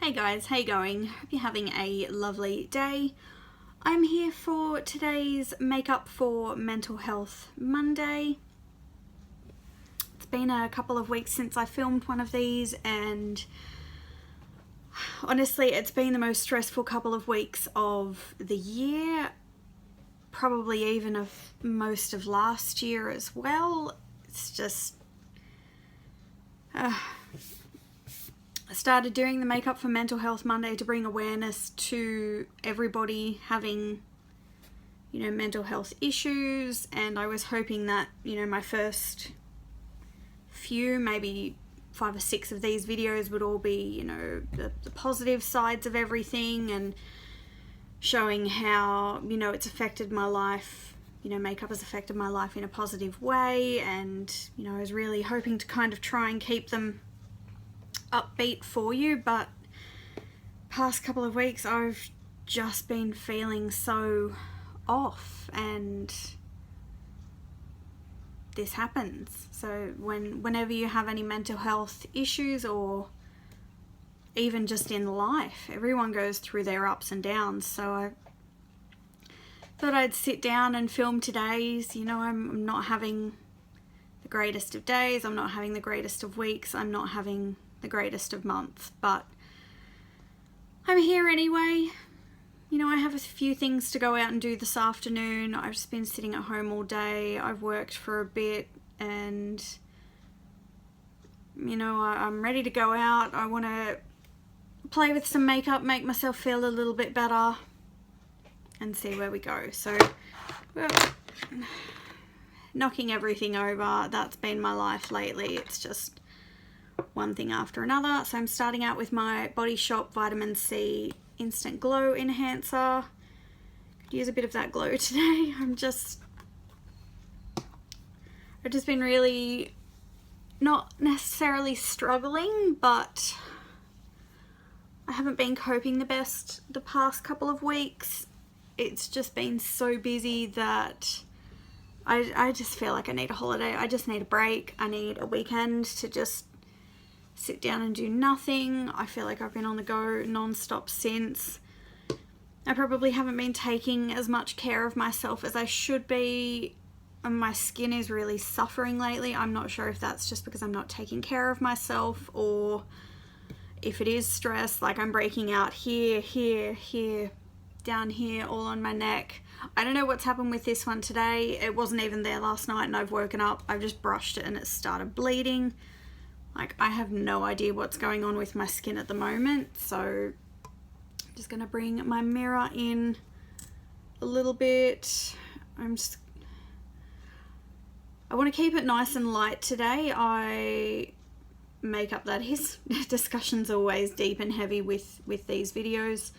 Hey guys, how you going? Hope you're having a lovely day. I'm here for today's Makeup for Mental Health Monday. It's been a couple of weeks since I filmed one of these, and honestly it's been the most stressful couple of weeks of the year, probably even of most of last year as well. It's just I started doing the Makeup for Mental Health Monday to bring awareness to everybody having, mental health issues, and I was hoping that, my first few, maybe 5 or 6 of these videos would all be, the positive sides of everything and showing how, it's affected my life, makeup has affected my life in a positive way, and, I was really hoping to kind of try and keep them upbeat for you, but past couple of weeks I've just been feeling so off, and this happens. So whenever you have any mental health issues, or even just in life, everyone goes through their ups and downs. So I thought I'd sit down and film today's. I'm not having the greatest of days, I'm not having the greatest of weeks, I'm not having the greatest of months, but I'm here anyway. I have a few things to go out and do this afternoon. I've just been sitting at home all day. I've worked for a bit, and I'm ready to go out. I want to play with some makeup, make myself feel a little bit better, and see where we go. So, well, knocking everything over, that's been my life lately. It's just one thing after another. So I'm starting out with my Body Shop Vitamin C Instant Glow Enhancer. Could use a bit of that glow today. I've just been really not necessarily struggling, but I haven't been coping the best the past couple of weeks. It's just been so busy that I just feel like I need a holiday. I just need a break. I need a weekend to just sit down and do nothing. I feel like I've been on the go non-stop since. I probably haven't been taking as much care of myself as I should be, and my skin is really suffering lately. I'm not sure if that's just because I'm not taking care of myself, or if it is stress, like I'm breaking out here, down here, all on my neck. I don't know what's happened with this one today. It wasn't even there last night, and I've woken up, I've just brushed it and it started bleeding. Like, I have no idea what's going on with my skin at the moment, so I'm just going to bring my mirror in a little bit. I want to keep it nice and light today. Makeup, that is. Discussion's always deep and heavy with these videos.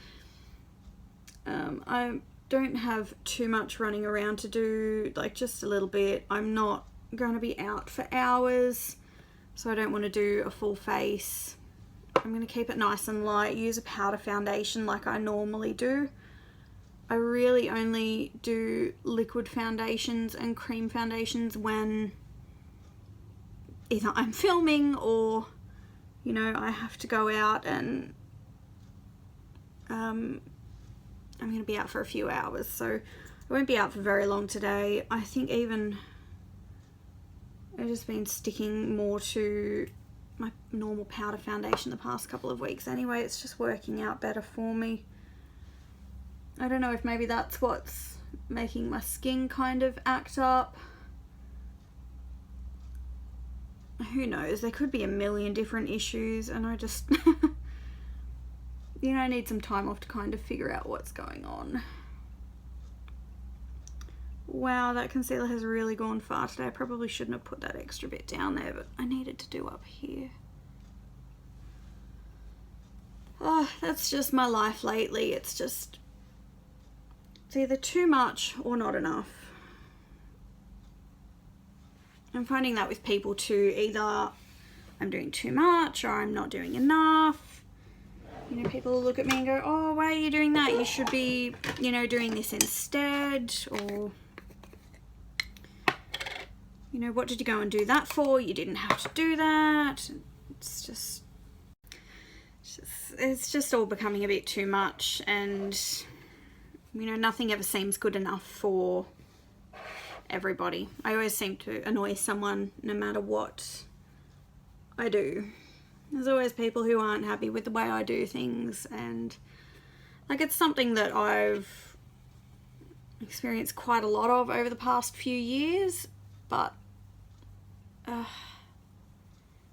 I don't have too much running around to do, like just a little bit. I'm not going to be out for hours, so I don't want to do a full face. I'm going to keep it nice and light, use a powder foundation like I normally do. I really only do liquid foundations and cream foundations when either I'm filming or, I have to go out, and I'm going to be out for a few hours, so I won't be out for very long today. I think even I've just been sticking more to my normal powder foundation the past couple of weeks anyway. It's just working out better for me. I don't know if maybe that's what's making my skin kind of act up. Who knows? There could be a million different issues, and I just I need some time off to kind of figure out what's going on. Wow, that concealer has really gone far today. I probably shouldn't have put that extra bit down there, but I needed to do up here. Oh, that's just my life lately. It's either too much or not enough. I'm finding that with people too. Either I'm doing too much or I'm not doing enough. People will look at me and go, oh, why are you doing that? You should be, doing this instead. Or, what did you go and do that for? You didn't have to do that. It's it's just all becoming a bit too much, and you know, nothing ever seems good enough for everybody. I always seem to annoy someone no matter what I do. There's always people who aren't happy with the way I do things, and like, it's something that I've experienced quite a lot of over the past few years, but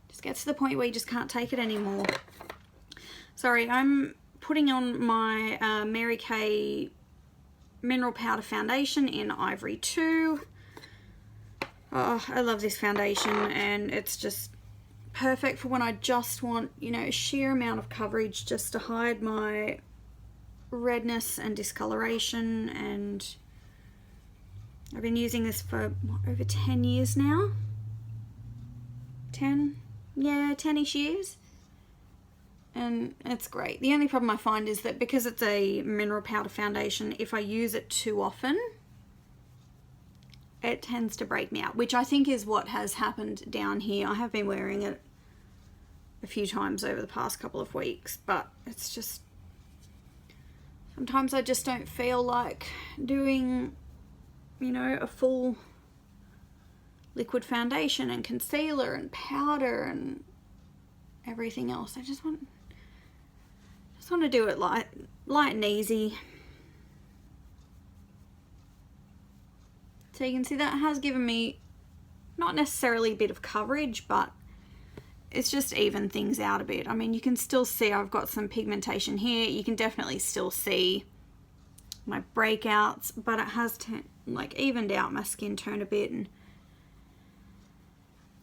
just gets to the point where you just can't take it anymore. Sorry, I'm putting on my Mary Kay Mineral Powder Foundation in Ivory 2. Oh, I love this foundation, and it's just perfect for when I just want, you know, a sheer amount of coverage just to hide my redness and discoloration. And I've been using this for over 10 years now. 10-ish years. And it's great. The only problem I find is that because it's a mineral powder foundation, if I use it too often, it tends to break me out, which I think is what has happened down here. I have been wearing it a few times over the past couple of weeks, but it's just, sometimes I just don't feel like doing, you know, a full liquid foundation and concealer and powder and everything else. I just want to do it light and easy. So you can see that has given me not necessarily a bit of coverage, but it's just evened things out a bit. I mean, you can still see I've got some pigmentation here. You can definitely still see my breakouts, but it has like evened out my skin tone a bit and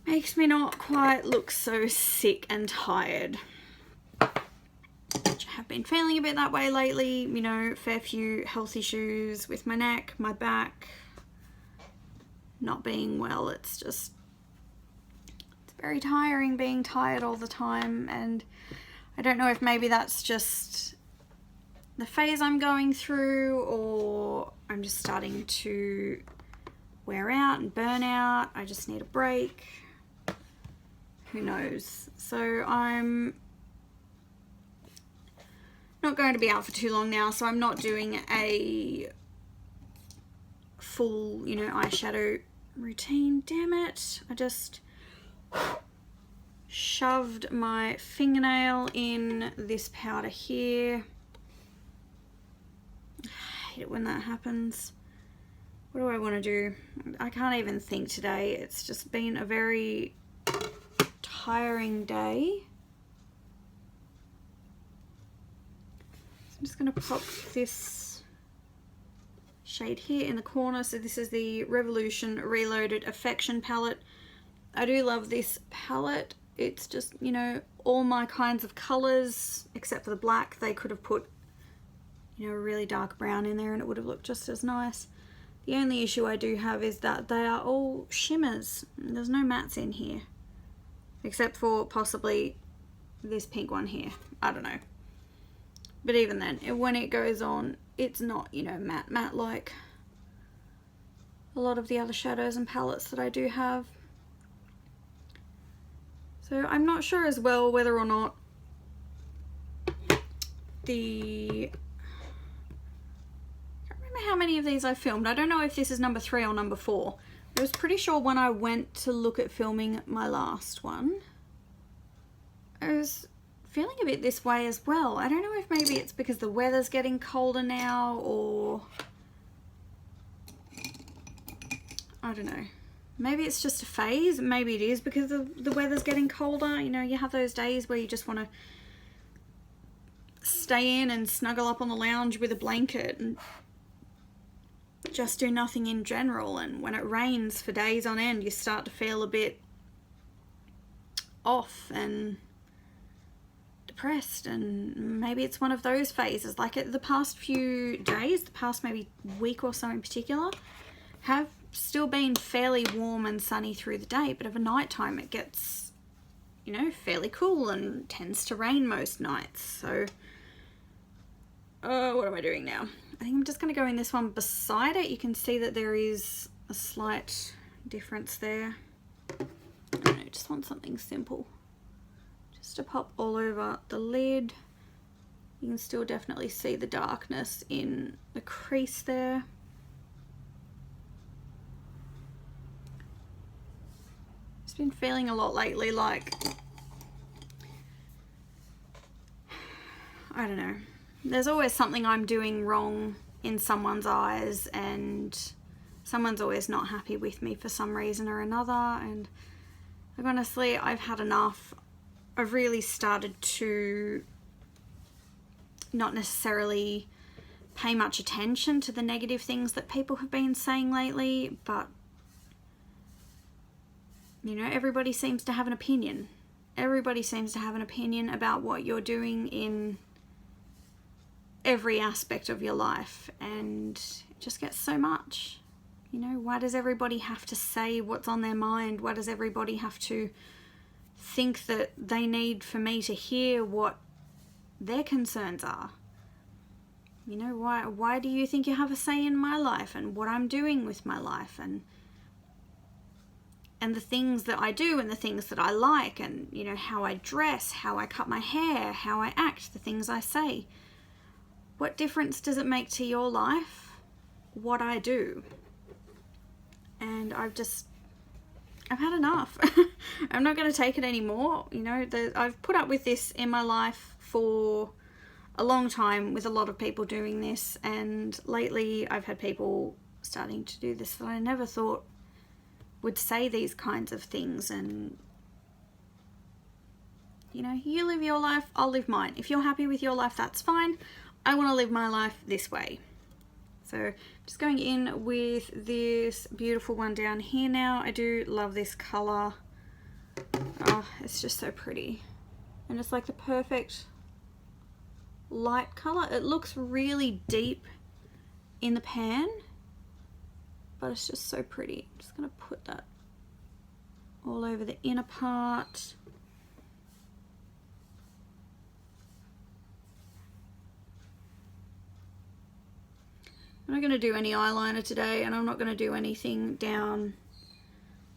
makes me not quite look so sick and tired. Which I have been feeling a bit that way lately. You know, fair few health issues with my neck, my back, not being well. It's just, it's very tiring being tired all the time, and I don't know if maybe that's just the phase I'm going through, or I'm just starting to wear out and burn out. I just need a break. Who knows? So I'm not going to be out for too long now, so I'm not doing a full, you know, eyeshadow routine. Damn it, I just shoved my fingernail in this powder here. I hate it when that happens. What do I want to do? I can't even think today. It's just been a very tiring day. I'm just going to pop this shade here in the corner. So this is the Revolution Reloaded Affection palette. I do love this palette. It's just, you know, all my kinds of colors except for the black. They could have put, you know, a really dark brown in there and it would have looked just as nice. The only issue I do have is that they are all shimmers. There's no mattes in here, except for possibly this pink one here. I don't know. But even then, when it goes on, it's not, you know, matte like a lot of the other shadows and palettes that I do have. So I'm not sure as well whether or not I can't remember how many of these I filmed. I don't know if this is number 3 or number 4. I was pretty sure when I went to look at filming my last one, I was feeling a bit this way as well. I don't know if maybe it's because the weather's getting colder now, or I don't know. Maybe it's just a phase. Maybe it is because the weather's getting colder. You know, you have those days where you just want to stay in and snuggle up on the lounge with a blanket and just do nothing in general. And when it rains for days on end, you start to feel a bit off and depressed, and maybe it's one of those phases. Like the past few days, the past maybe week or so in particular, have still been fairly warm and sunny through the day, but over night time it gets, you know, fairly cool and tends to rain most nights. So what am I doing now? I think I'm just going to go in this one beside it. You can see that there is a slight difference there. I don't know, just want something simple. just to pop all over the lid. You can still definitely see the darkness in the crease there. Just been feeling a lot lately like, I don't know, there's always something I'm doing wrong in someone's eyes, and someone's always not happy with me for some reason or another. And like, honestly, I've had enough. I've really started to not necessarily pay much attention to the negative things that people have been saying lately, but you know, everybody seems to have an opinion. Everybody seems to have an opinion about what you're doing in every aspect of your life, and it just gets so much. You know, why does everybody have to say what's on their mind? Why does everybody have to think that they need for me to hear what their concerns are? You know, why do you think you have a say in my life and what I'm doing with my life, and the things that I do and the things that I like, and you know, how I dress, how I cut my hair, how I act, the things I say? What difference does it make to your life what I do? And I've had enough. I'm not going to take it anymore. You know, I've put up with this in my life for a long time, with a lot of people doing this, and lately I've had people starting to do this that I never thought would say these kinds of things. And you know, you live your life, I'll live mine. If you're happy with your life, that's fine. I want to live my life this way. So just going in with this beautiful one down here now. I do love this color. Oh, it's just so pretty. And it's like the perfect light color. It looks really deep in the pan, but it's just so pretty. I'm just going to put that all over the inner part. I'm not going to do any eyeliner today, and I'm not going to do anything down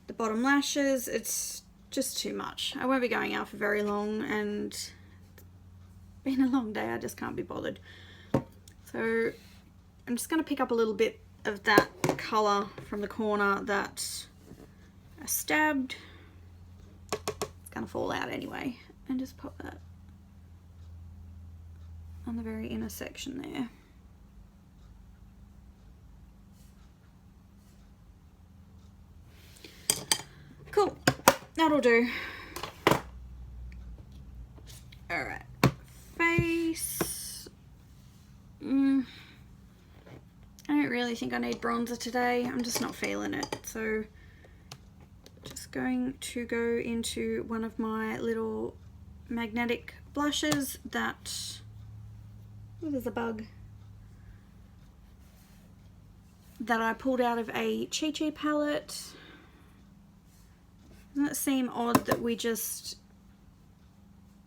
the bottom lashes. It's just too much. I won't be going out for very long, and it's been a long day. I just can't be bothered. So I'm just going to pick up a little bit of that colour from the corner that I stabbed. It's going to fall out anyway. And just pop that on the very inner section there. Cool, that'll do. Alright, face. I don't really think I need bronzer today. I'm just not feeling it. So just going to go into one of my little magnetic blushes that, oh, there's a bug, that I pulled out of a Chi palette. Doesn't it seem odd that we just,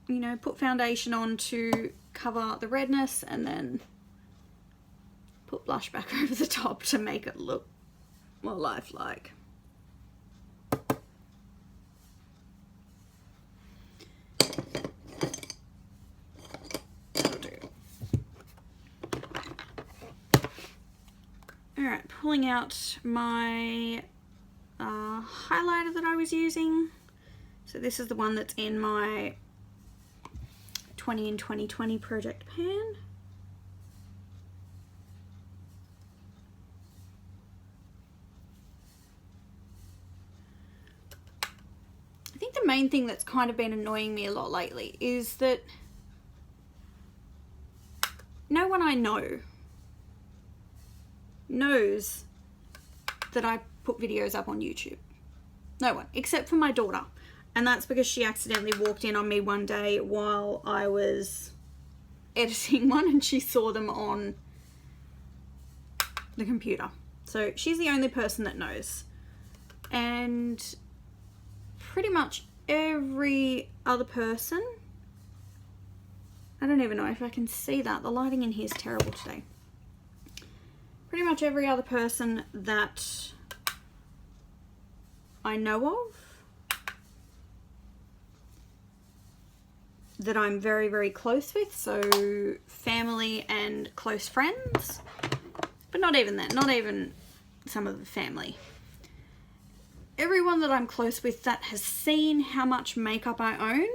you know, put foundation on to cover the redness and then put blush back over the top to make it look more lifelike? That'll do. Alright, pulling out my highlighter that I was using. So this is the one that's in my 20 in 2020 project pan. I think the main thing that's kind of been annoying me a lot lately is that no one I know knows that I put videos up on YouTube. No one, except for my daughter. And that's because she accidentally walked in on me one day while I was editing one, and she saw them on the computer. So she's the only person that knows. And pretty much every other person, I don't even know if I can see that. The lighting in here is terrible today. Pretty much every other person that I know of that I'm very, very close with, so family and close friends, but not even that, not even some of the family. Everyone that I'm close with that has seen how much makeup I own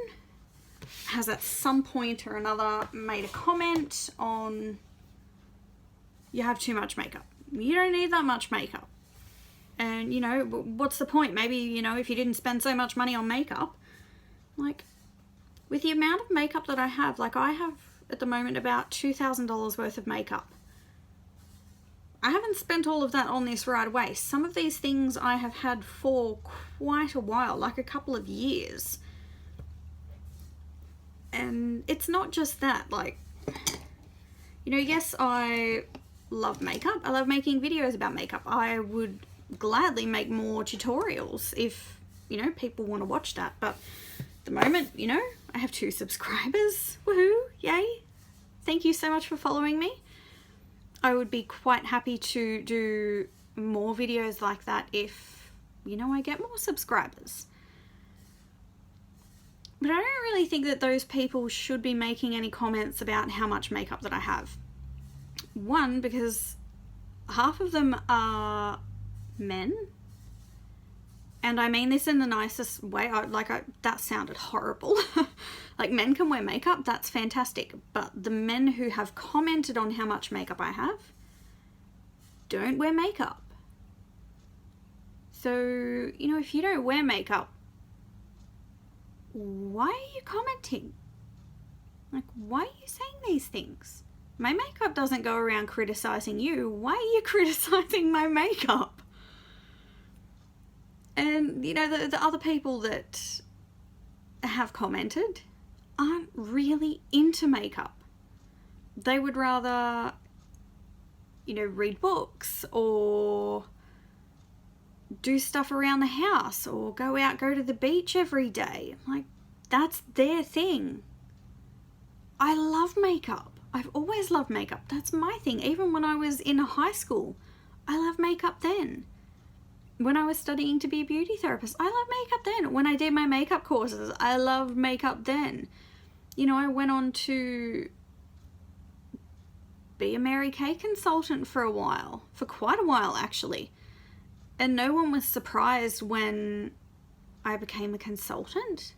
has at some point or another made a comment on, you have too much makeup. You don't need that much makeup. And, you know, what's the point? Maybe, you know, if you didn't spend so much money on makeup, like, with the amount of makeup that I have, like, I have at the moment about $2,000 worth of makeup. I haven't spent all of that on this right away. Some of these things I have had for quite a while, like a couple of years. And it's not just that, like, you know, yes, I love makeup. I love making videos about makeup. I would gladly make more tutorials if, you know, people want to watch that. But at the moment, you know, I have 2 subscribers. Woohoo! Yay! Thank you so much for following me. I would be quite happy to do more videos like that if, you know, I get more subscribers. But I don't really think that those people should be making any comments about how much makeup that I have. One, because half of them are men. And I mean this in the nicest way. That sounded horrible. Like, men can wear makeup, that's fantastic. But the men who have commented on how much makeup I have don't wear makeup. So, you know, if you don't wear makeup, why are you commenting? Like, why are you saying these things? My makeup doesn't go around criticizing you. Why are you criticizing my makeup? And, you know, the other people that have commented aren't really into makeup. They would rather, you know, read books or do stuff around the house or go to the beach every day. Like, that's their thing. I love makeup. I've always loved makeup. That's my thing. Even when I was in high school, I loved makeup then. When I was studying to be a beauty therapist, I loved makeup then. When I did my makeup courses, I loved makeup then. You know, I went on to be a Mary Kay consultant for quite a while actually. And no one was surprised when I became a consultant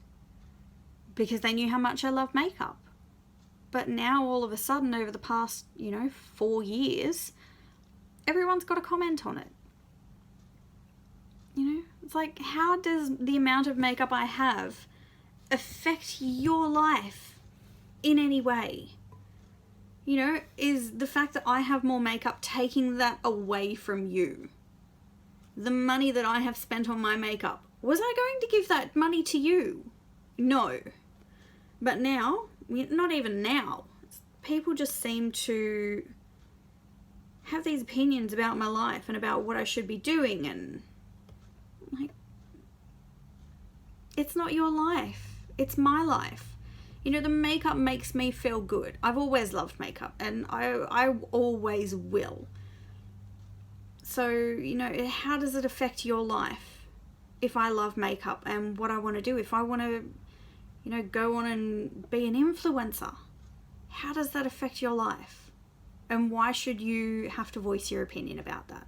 because they knew how much I love makeup. But now all of a sudden, over the past, you know, 4 years, everyone's got a comment on it. You know, it's like, how does the amount of makeup I have affect your life in any way? You know, is the fact that I have more makeup taking that away from you? The money that I have spent on my makeup, was I going to give that money to you? No. But now, not even now, people just seem to have these opinions about my life and about what I should be doing, and like, it's not your life, it's my life. You know, the makeup makes me feel good. I've always loved makeup, and I always will. So, you know, how does it affect your life if I love makeup and what I want to do? If I want to, you know, go on and be an influencer, how does that affect your life? And why should you have to voice your opinion about that?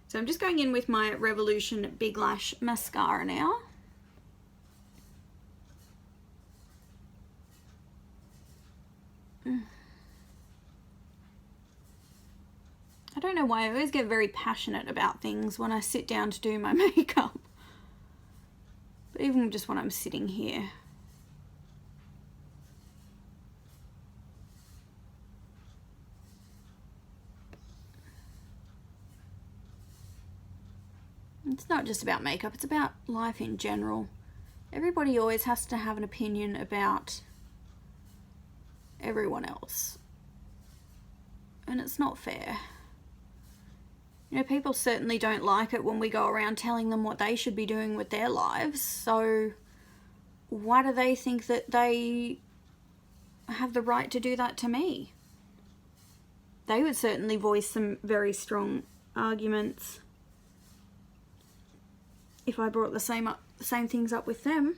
So I'm just going in with my Revolution Big Lash Mascara now. I don't know why I always get very passionate about things when I sit down to do my makeup. But even just when I'm sitting here. It's not just about makeup, it's about life in general. Everybody always has to have an opinion about everyone else. And it's not fair. You know, people certainly don't like it when we go around telling them what they should be doing with their lives. So why do they think that they have the right to do that to me? They would certainly voice some very strong arguments if I brought the same things up with them.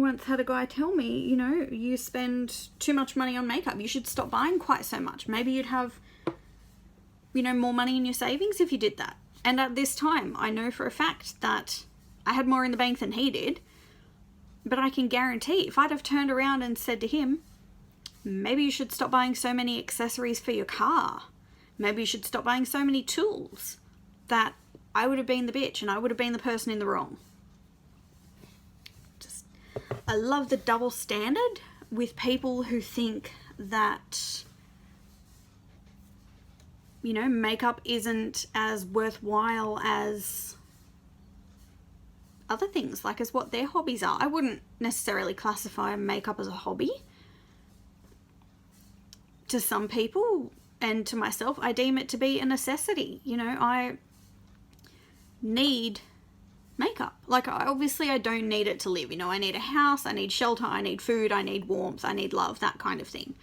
once had a guy tell me, you know, you spend too much money on makeup. You should stop buying quite so much. Maybe you'd have, you know, more money in your savings if you did that. And at this time, I know for a fact that I had more in the bank than he did. But I can guarantee if I'd have turned around and said to him, maybe you should stop buying so many accessories for your car. Maybe you should stop buying so many tools, that I would have been the bitch and I would have been the person in the wrong. I love the double standard with people who think that, you know, makeup isn't as worthwhile as other things, like as what their hobbies are. I wouldn't necessarily classify makeup as a hobby. To some people, and to myself, I deem it to be a necessity. You know, I need makeup. Like, obviously I don't need it to live. You know, I need a house, I need shelter, I need food, I need warmth, I need love, that kind of thing.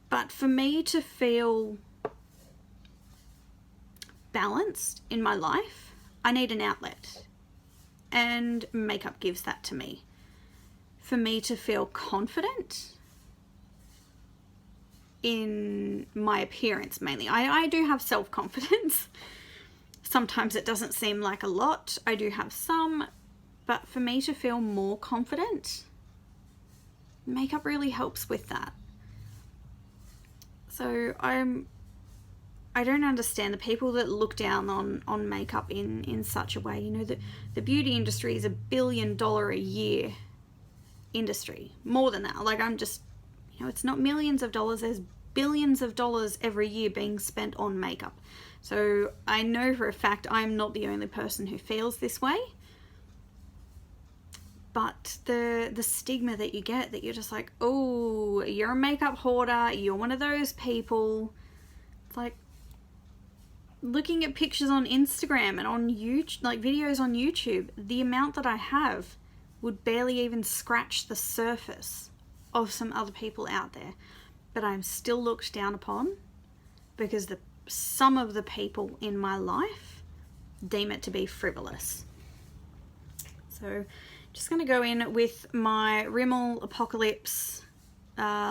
But for me to feel balanced in my life, I need an outlet. And makeup gives that to me. For me to feel confident in my appearance, mainly. I do have self-confidence. Sometimes it doesn't seem like a lot. I do have some, but for me to feel more confident, makeup really helps with that. So I don't understand the people that look down on makeup in such a way. You know, the beauty industry is $1 billion a year industry. More than that. Like, I'm just, you know, it's not millions of dollars. There's billions of dollars every year being spent on makeup. So I know for a fact I'm not the only person who feels this way. But the stigma that you get, that you're just like, oh, you're a makeup hoarder, you're one of those people. It's like, looking at pictures on Instagram and on YouTube, like videos on YouTube, the amount that I have would barely even scratch the surface of some other people out there. But I'm still looked down upon because some of the people in my life deem it to be frivolous. So just going to go in with my Rimmel Apocalypse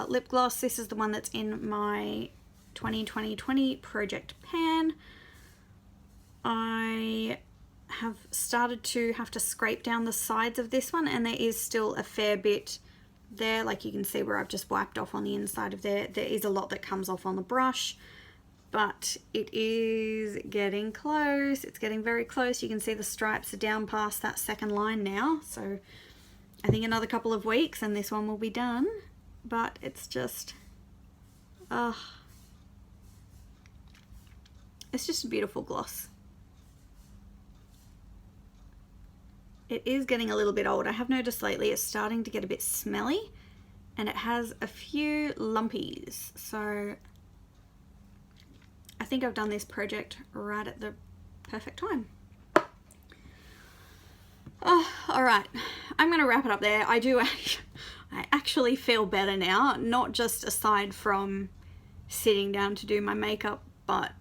lip gloss. This is the one that's in my 2020 project pan. I have started to have to scrape down the sides of this one, and there is still a fair bit there. Like, you can see where I've just wiped off on the inside of there. There is a lot that comes off on the brush, but it is getting close. It's getting very close. You can see the stripes are down past that second line now. So I think another couple of weeks and this one will be done. But it's just, it's just a beautiful gloss. It is getting a little bit old. I have noticed lately it's starting to get a bit smelly, and it has a few lumpies. So I think I've done this project right at the perfect time. Oh, all right. I'm going to wrap it up there. I actually feel better now, not just aside from sitting down to do my makeup, but,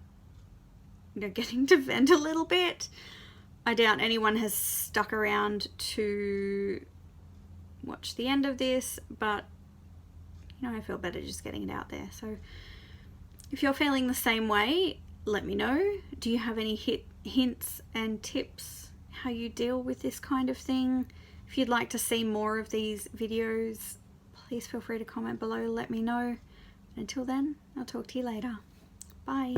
you know, getting to vent a little bit. I doubt anyone has stuck around to watch the end of this, but, you know, I feel better just getting it out there. So if you're feeling the same way, let me know. Do you have any hints and tips how you deal with this kind of thing? If you'd like to see more of these videos, please feel free to comment below, let me know. Until then, I'll talk to you later. Bye.